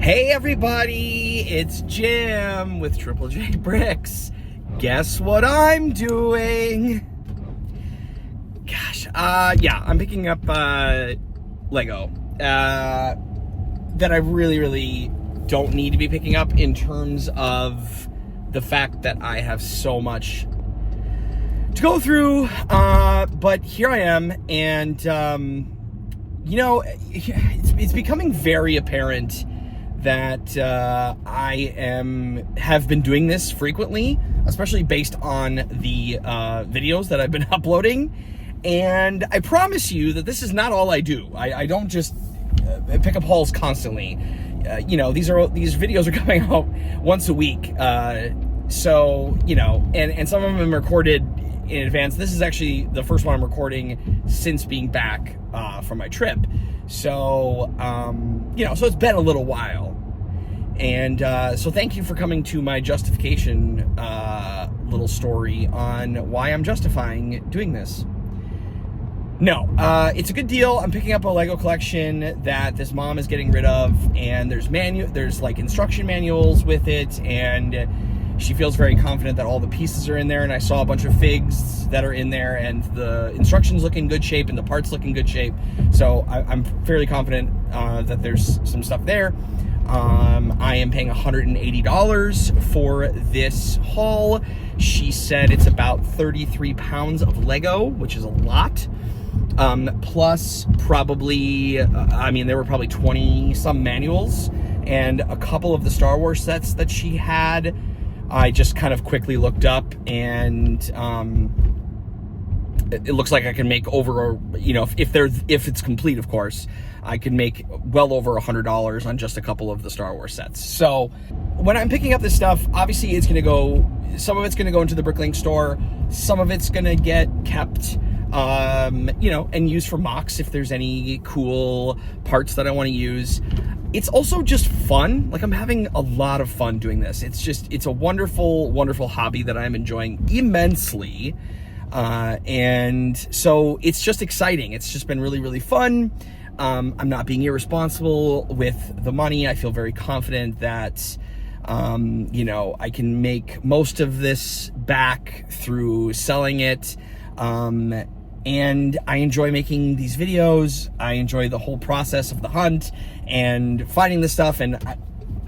Hey everybody, it's Jim with Triple J Bricks. Guess what I'm doing? Gosh, yeah, I'm picking up Lego that I really don't need to be picking up in terms of the fact that I have so much to go through, but here I am, and you know, it's becoming very apparent that I have been doing this frequently, especially based on the videos that I've been uploading. And I promise you that this is not all I do. I don't just pick up hauls constantly. You know, these videos are coming out once a week. So, you know, and some of them are recorded in advance. This is actually the first one I'm recording since being back from my trip. So, you know, so it's been a little while. And so thank you for coming to my justification little story on why I'm justifying doing this. No, it's a good deal. I'm picking up a Lego collection that this mom is getting rid of, and there's like instruction manuals with it, and she feels very confident that all the pieces are in there, and I saw a bunch of figs that are in there, and the instructions look in good shape, and the parts look in good shape, so I'm fairly confident that there's some stuff there. I am paying $180 for this haul. She said it's about 33 pounds of Lego, which is a lot. Plus probably, I mean, there were probably 20 some manuals, and a couple of the Star Wars sets that she had, I just kind of quickly looked up, and it looks like I can make over, you know, if it's complete, of course, I can make well over $100 on just a couple of the Star Wars sets. So when I'm picking up this stuff, obviously it's going to go, some of it's going to go into the Bricklink store, some of it's going to get kept, you know, and used for mocks if there's any cool parts that I want to use. It's also just fun. Like, I'm having a lot of fun doing this. It's a wonderful hobby that I'm enjoying immensely. And so it's just exciting. It's just been really fun. I'm not being irresponsible with the money. I feel very confident that, you know, I can make most of this back through selling it. And I enjoy making these videos. I enjoy the whole process of the hunt and finding the stuff. And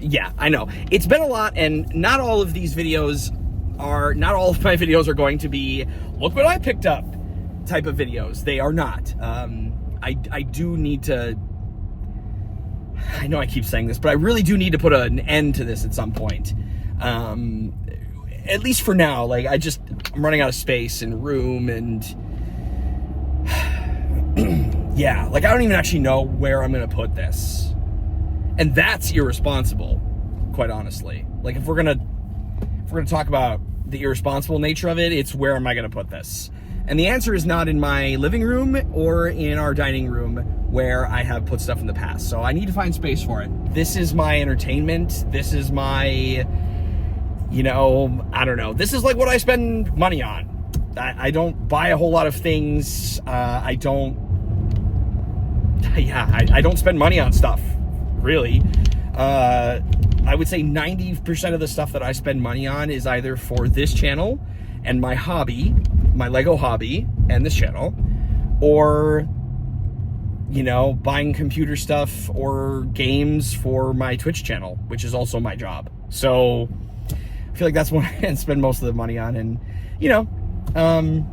yeah, I know it's been a lot, and not all of my videos are going to be, look what I picked up type of videos. They are not. I do need to, I know I keep saying this, but I really do need to put an end to this at some point. At least for now. Like, I'm running out of space and room, and yeah, like, I don't even actually know where I'm going to put this. And that's irresponsible, quite honestly. Like, if we're going to talk about the irresponsible nature of it, it's where am I going to put this? And the answer is not in my living room or in our dining room where I have put stuff in the past. So I need to find space for it. This is my entertainment. This is my, you know, I don't know. This is like what I spend money on. I don't buy a whole lot of things. I don't spend money on stuff, really. I would say 90% of the stuff that I spend money on is either for this channel and my hobby, my Lego hobby, and this channel, or, you know, buying computer stuff or games for my Twitch channel, which is also my job. So I feel like that's what I spend most of the money on. And, you know, I'm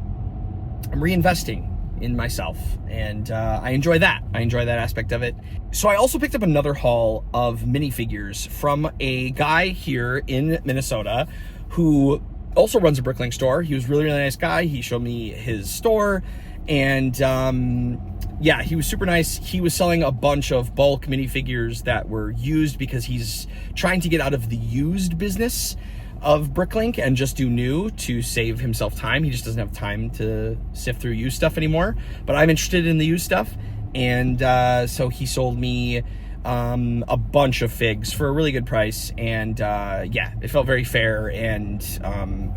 reinvesting in myself, and I enjoy that. I enjoy that aspect of it. So I also picked up another haul of minifigures from a guy here in Minnesota who also runs a Bricklink store. He was really nice guy. He showed me his store, and yeah, he was super nice. He was selling a bunch of bulk minifigures that were used because he's trying to get out of the used business of Bricklink and just do new to save himself time. He just doesn't have time to sift through used stuff anymore, but I'm interested in the used stuff. And so he sold me a bunch of figs for a really good price, and yeah, it felt very fair, and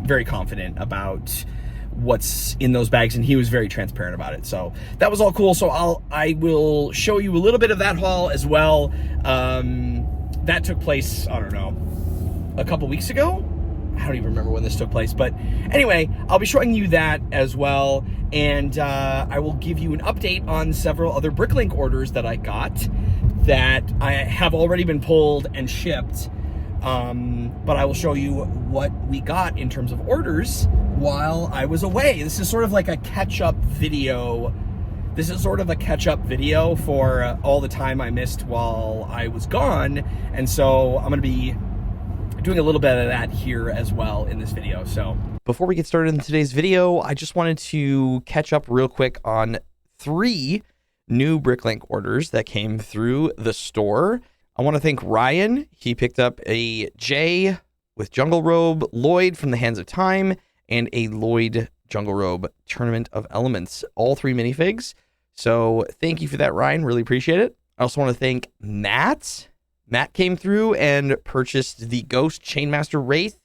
very confident about what's in those bags, and he was very transparent about it. So that was all cool. So I will show you a little bit of that haul as well. that took place, I don't know, a couple weeks ago? I don't even remember when this took place. But anyway, I'll be showing you that as well. And I will give you an update on several other Bricklink orders that I got that I have already been pulled and shipped. But I will show you what we got in terms of orders while I was away. This is sort of like a catch-up video. This is sort of a catch-up video for all the time I missed while I was gone. And so I'm going to be doing a little bit of that here as well in this video. So before we get started in today's video, I just wanted to catch up real quick on 3 new Bricklink orders that came through the store. I want to thank Ryan. He picked up a Jay with Jungle Robe, Lloyd from the Hands of Time, and a Lloyd Jungle Robe Tournament of Elements, all 3 minifigs. So thank you for that, Ryan. Really appreciate it. I also want to thank Matt. Matt came through and purchased the Ghost Chainmaster Wraith,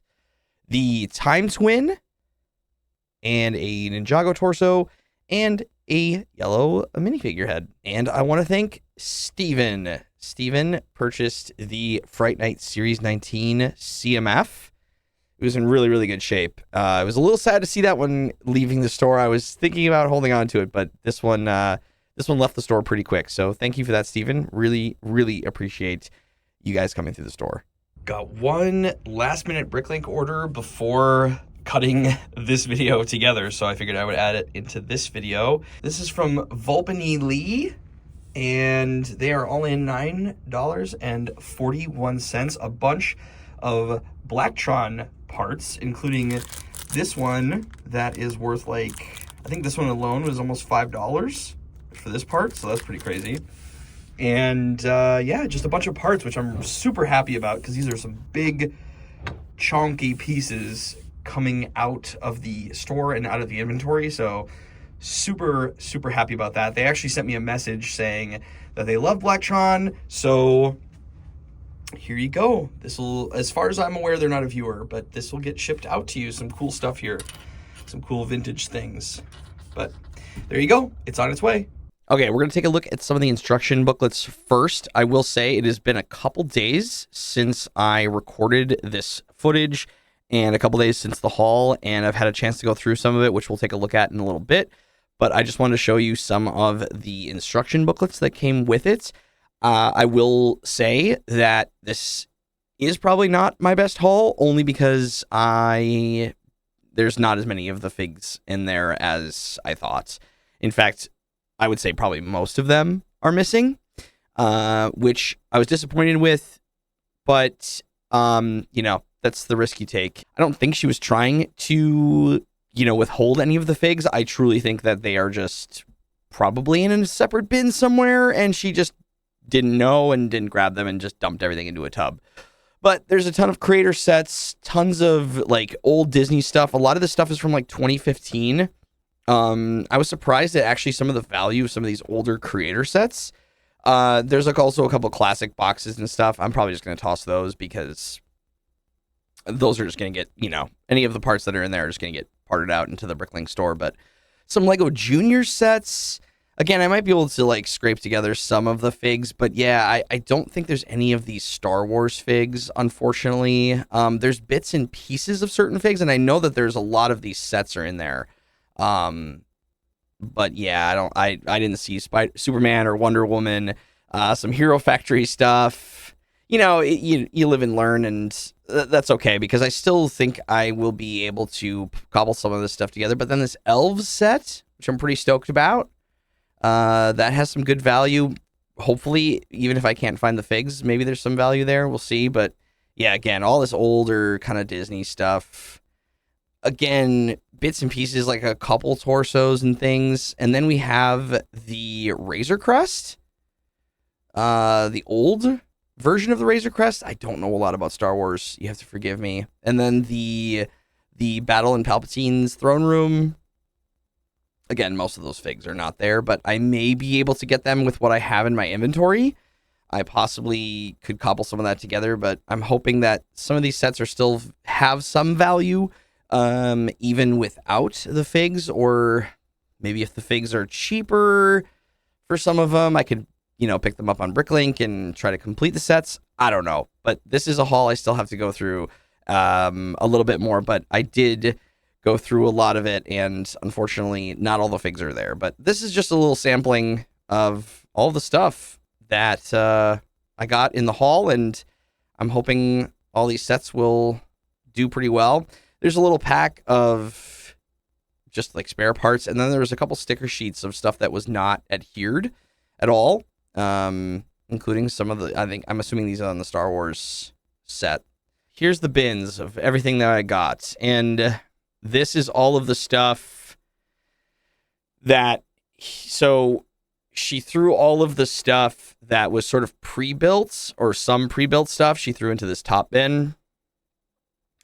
the Time Twin, and a Ninjago torso, and a yellow minifigure head. And I want to thank Steven. Steven purchased the Fright Night Series 19 CMF. It was in really, really good shape. I was a little sad to see that one leaving the store. I was thinking about holding on to it, but this one left the store pretty quick. So thank you for that, Steven. Really, really appreciate you guys coming through the store. Got one last minute Bricklink order before cutting this video together, so I figured I would add it into this video. This is from Volpany Lee, and they are all in $9.41. A bunch of Blacktron parts, including this one that is worth, like, I think this one alone was almost $5 for this part, so that's pretty crazy. And yeah, just a bunch of parts, which I'm super happy about because these are some big, chunky pieces coming out of the store and out of the inventory. So super, super happy about that. They actually sent me a message saying that they love Blacktron. So here you go. This will, as far as I'm aware, they're not a viewer, but this will get shipped out to you. Some cool stuff here, some cool vintage things. But there you go. It's on its way. Okay, we're going to take a look at some of the instruction booklets first. I will say it has been a couple days since I recorded this footage and a couple days since the haul, and I've had a chance to go through some of it, which we'll take a look at in a little bit. But I just wanted to show you some of the instruction booklets that came with it. I will say that this is probably not my best haul, only because there's not as many of the figs in there as I thought. In fact, I would say probably most of them are missing, which I was disappointed with, but, you know, that's the risk you take. I don't think she was trying to, you know, withhold any of the figs. I truly think that they are just probably in a separate bin somewhere, and she just didn't know and didn't grab them and just dumped everything into a tub. But there's a ton of creator sets, tons of, like, old Disney stuff. A lot of this stuff is from, like, 2015. I was surprised at actually some of the value of some of these older creator sets. There's like also a couple classic boxes and stuff. I'm probably just going to toss those because those are just going to get, you know, any of the parts that are in there are just going to get parted out into the Bricklink store. But some Lego Junior sets. Again, I might be able to like scrape together some of the figs, but yeah, I don't think there's any of these Star Wars figs, unfortunately. There's bits and pieces of certain figs, and I know that there's a lot of these sets are in there. But yeah, I didn't see Superman or Wonder Woman, some Hero Factory stuff. You know, you live and learn, and that's okay, because I still think I will be able to cobble some of this stuff together. But then this Elves set, which I'm pretty stoked about, that has some good value. Hopefully, even if I can't find the figs, maybe there's some value there. We'll see. But yeah, again, all this older kind of Disney stuff. Again, bits and pieces, like a couple torsos and things. And then we have the Razor Crest. The old version of the Razor Crest. I don't know a lot about Star Wars. You have to forgive me. And then the Battle in Palpatine's throne room. Again, most of those figs are not there, but I may be able to get them with what I have in my inventory. I possibly could cobble some of that together, but I'm hoping that some of these sets are still have some value. Even without the figs, or maybe if the figs are cheaper for some of them, I could you know, pick them up on Bricklink and try to complete the sets. I don't know. But this is a haul I still have to go through a little bit more. But I did go through a lot of it, and unfortunately, not all the figs are there. But this is just a little sampling of all the stuff that I got in the haul, and I'm hoping all these sets will do pretty well. There's a little pack of just like spare parts, and then there was a couple sticker sheets of stuff that was not adhered at all, including some of the, I'm assuming these are on the Star Wars set. Here's the bins of everything that I got, and this is all of the stuff that, so she threw all of the stuff that was sort of pre-built, or some pre-built stuff, she threw into this top bin.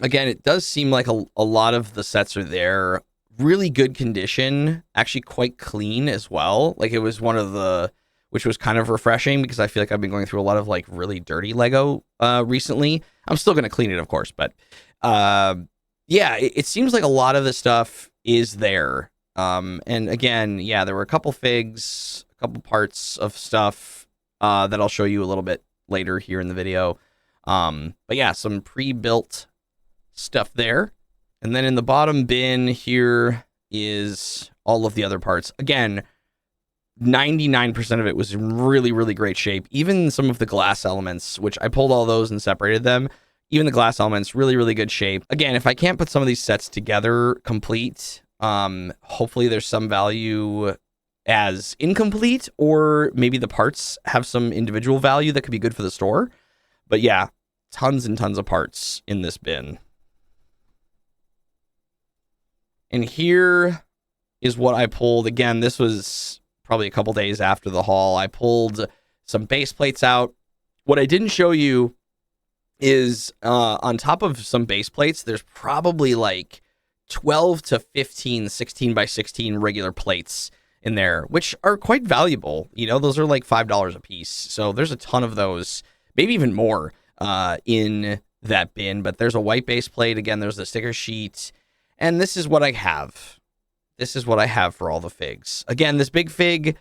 Again, it does seem like a lot of the sets are there. Really good condition, actually quite clean as well. Like, it was one of the, which was kind of refreshing, because I feel like I've been going through a lot of like really dirty Lego recently. I'm still going to clean it, of course, but yeah, it seems like a lot of the stuff is there. And again, yeah, there were a couple figs, a couple parts of stuff that I'll show you a little bit later here in the video. But yeah, some pre-built stuff there. And then in the bottom bin here is all of the other parts. Again, 99% of it was in really, really great shape. Even some of the glass elements, which I pulled all those and separated them. Even the glass elements, really, really good shape. Again, if I can't put some of these sets together complete, hopefully there's some value as incomplete, or maybe the parts have some individual value that could be good for the store. But yeah, tons and tons of parts in this bin. And here is what I pulled. Again, this was probably a couple days after the haul. I pulled some base plates out. What I didn't show you is on top of some base plates, there's probably like 12 to 15 16 by 16 regular plates in there, which are quite valuable. You know, those are like $5 a piece. So there's a ton of those, maybe even more in that bin. But there's a white base plate. Again, there's the sticker sheet. And this is what I have. This is what I have for all the figs. Again, this big fig,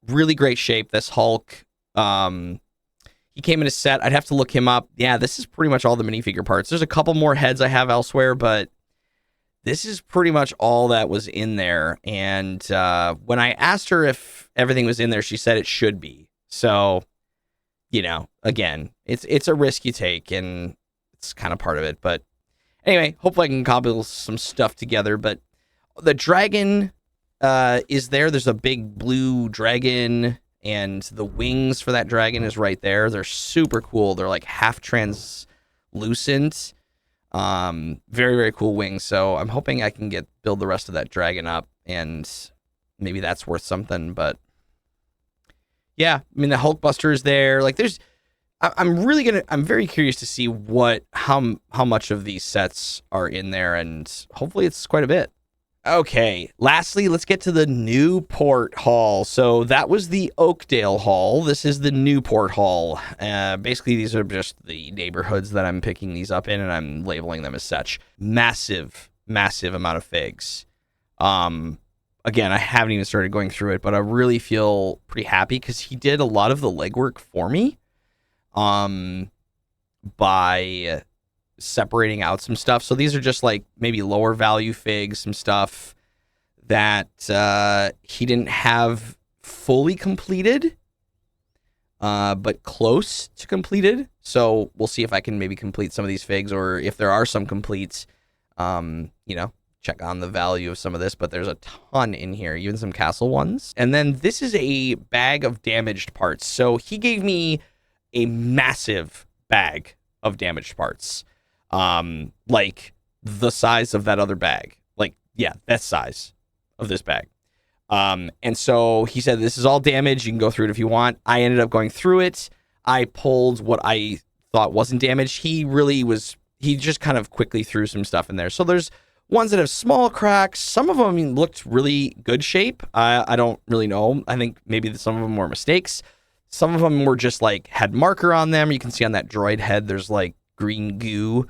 really great shape. This Hulk, he came in a set. I'd have to look him up. Yeah, this is pretty much all the minifigure parts. There's a couple more heads I have elsewhere, but this is pretty much all that was in there. And when I asked her if everything was in there, she said it should be. So, you know, again, it's a risk you take, and it's kind of part of it. But anyway, hopefully I can cobble some stuff together. But the dragon is there. There's a big blue dragon, and the wings for that dragon is right there. They're super cool. They're like half translucent. Very, very cool wings. So I'm hoping I can build the rest of that dragon up, and maybe that's worth something. But yeah, I mean, the Hulkbuster is there. Like, I'm very curious to see how much of these sets are in there, and hopefully it's quite a bit. Okay, lastly, let's get to the Newport haul. So that was the Oakdale haul. This is the Newport haul. Basically, these are just the neighborhoods that I'm picking these up in, and I'm labeling them as such. Massive, massive amount of figs. Again, I haven't even started going through it, but I really feel pretty happy because he did a lot of the legwork for me. By separating out some stuff. So these are just like maybe lower value figs, some stuff that he didn't have fully completed, but close to completed. So we'll see if I can maybe complete some of these figs, or if there are some completes, you know, check on the value of some of this. But there's a ton in here, even some castle ones. And then this is a bag of damaged parts. So he gave me a massive bag of damaged parts, like the size of that other bag. Like, yeah, that size of this bag. And so he said, this is all damaged. You can go through it if you want. I ended up going through it. I pulled what I thought wasn't damaged. He just kind of quickly threw some stuff in there. So there's ones that have small cracks. Some of them looked really good shape. I don't really know. I think maybe some of them were mistakes. Some of them were just like had marker on them. You can see on that droid head, there's like green goo.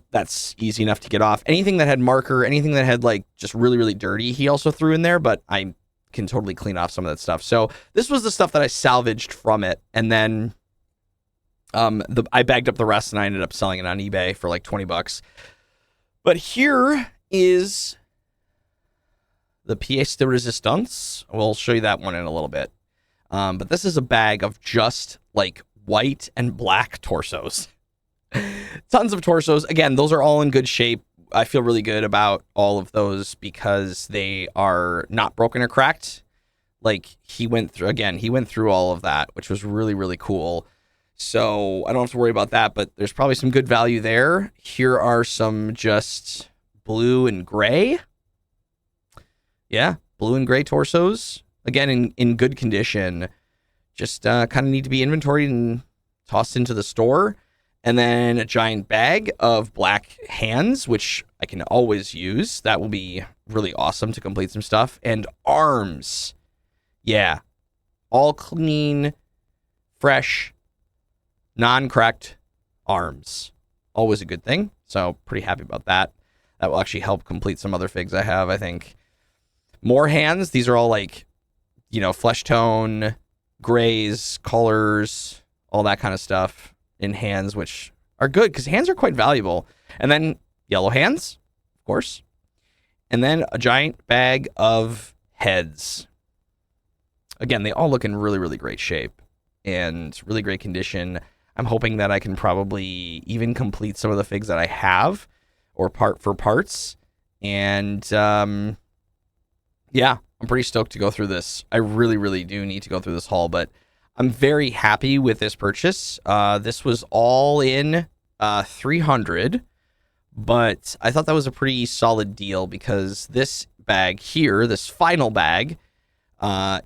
That's easy enough to get off. Anything that had marker, anything that had like just really, really dirty, he also threw in there, but I can totally clean off some of that stuff. So this was the stuff that I salvaged from it, and then I bagged up the rest, and I ended up selling it on eBay for like $20. But here is the pièce de résistance. We'll show you that one in a little bit. But this is a bag of just like white and black torsos. Tons of torsos. Again, those are all in good shape. I feel really good about all of those because they are not broken or cracked. Like he went through all of that, which was really, really cool. So I don't have to worry about that, but there's probably some good value there. Here are some just blue and gray. Yeah, blue and gray torsos. Again, in good condition. Just kind of need to be inventoried and tossed into the store. And then a giant bag of black hands, which I can always use. That will be really awesome to complete some stuff. And arms. Yeah. All clean, fresh, non-cracked arms. Always a good thing. So pretty happy about that. That will actually help complete some other figs I have, I think. More hands. These are all like, flesh tone, grays, colors, all that kind of stuff in hands, which are good because hands are quite valuable. And then yellow hands, of course. And then a giant bag of heads. Again, they all look in really, really great shape and really great condition. I'm hoping that I can probably even complete some of the figs that I have or part for parts. And yeah, I'm pretty stoked to go through this. I really, really do need to go through this haul, but I'm very happy with this purchase. This was all in $300, but I thought that was a pretty solid deal because this bag here, this final bag,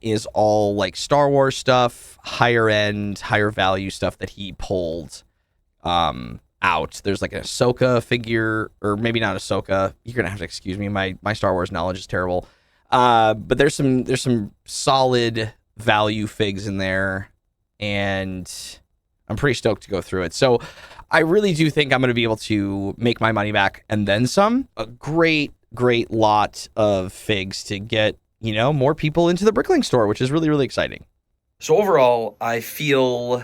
is all like Star Wars stuff, higher end, higher value stuff that he pulled out. There's like an Ahsoka figure, or maybe not Ahsoka. You're gonna have to excuse me. My Star Wars knowledge is terrible. But there's some solid value figs in there, and I'm pretty stoked to go through it. So I really do think I'm going to be able to make my money back and then some. A great lot of figs to get, more people into the Bricklink store, which is really, really exciting. So overall, I feel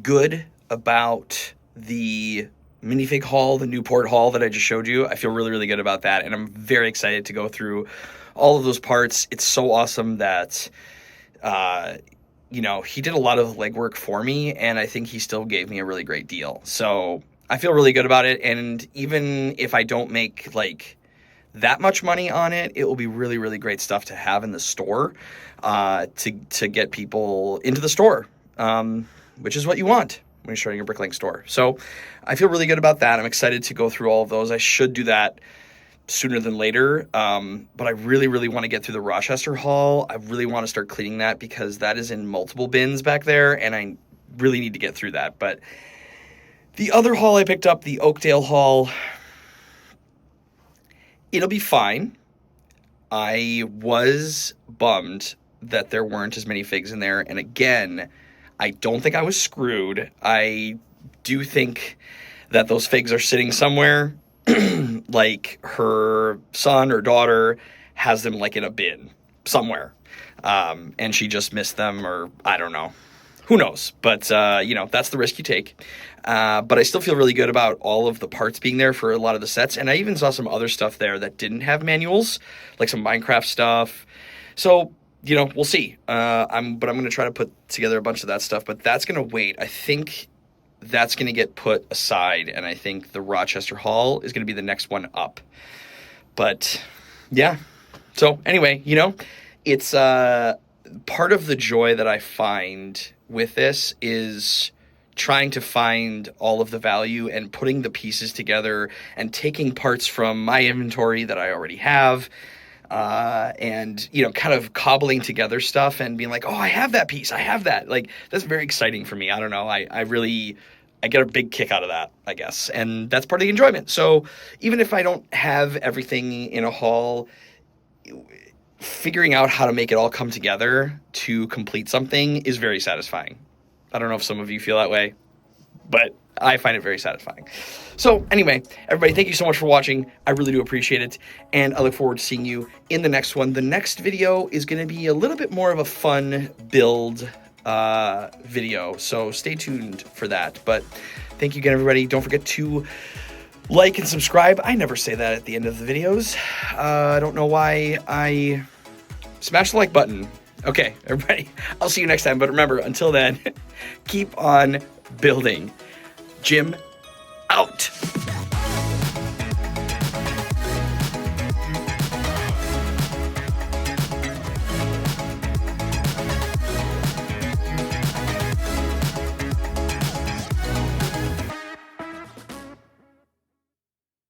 good about the minifig haul, the Newport haul that I just showed you. I feel really, really good about that, and I'm very excited to go through all of those parts. It's so awesome that he did a lot of legwork for me, and I think he still gave me a really great deal. So I feel really good about it, and even if I don't make like that much money on it, it will be really, really great stuff to have in the store to get people into the store, which is what you want when you're starting a Bricklink store. So I feel really good about that. I'm excited to go through all of those. I should do that sooner than later, but I really, really want to get through the Rochester haul. I really want to start cleaning that because that is in multiple bins back there, and I really need to get through that. But the other haul I picked up, the Oakdale haul, it'll be fine. I was bummed that there weren't as many figs in there, and again, I don't think I was screwed. I do think that those figs are sitting somewhere. Like her son or daughter has them like in a bin somewhere, and she just missed them, or I don't know, who knows, but that's the risk you take. But I still feel really good about all of the parts being there for a lot of the sets, and I even saw some other stuff there that didn't have manuals, like some Minecraft stuff. So we'll see. I'm going to try to put together a bunch of that stuff, but that's going to wait. I think that's going to get put aside, and I think the Rochester haul is going to be the next one up. But yeah, so anyway, it's part of the joy that I find with this is trying to find all of the value and putting the pieces together and taking parts from my inventory that I already have, and kind of cobbling together stuff and being like, oh, I have that piece, I have that. Like, that's very exciting for me. I don't know, I get a big kick out of that, I guess, and that's part of the enjoyment. So even if I don't have everything in a haul, figuring out how to make it all come together to complete something is very satisfying. I don't know if some of you feel that way, but I find it very satisfying. So anyway, everybody, thank you so much for watching. I really do appreciate it, and I look forward to seeing you in the next one. The next video is going to be a little bit more of a fun build video, so stay tuned for that. But thank you again, everybody. Don't forget to like and subscribe. I never say that at the end of the videos. I don't know why. Smash the like button. Okay, everybody, I'll see you next time. But remember, until then, keep on building. Jim out.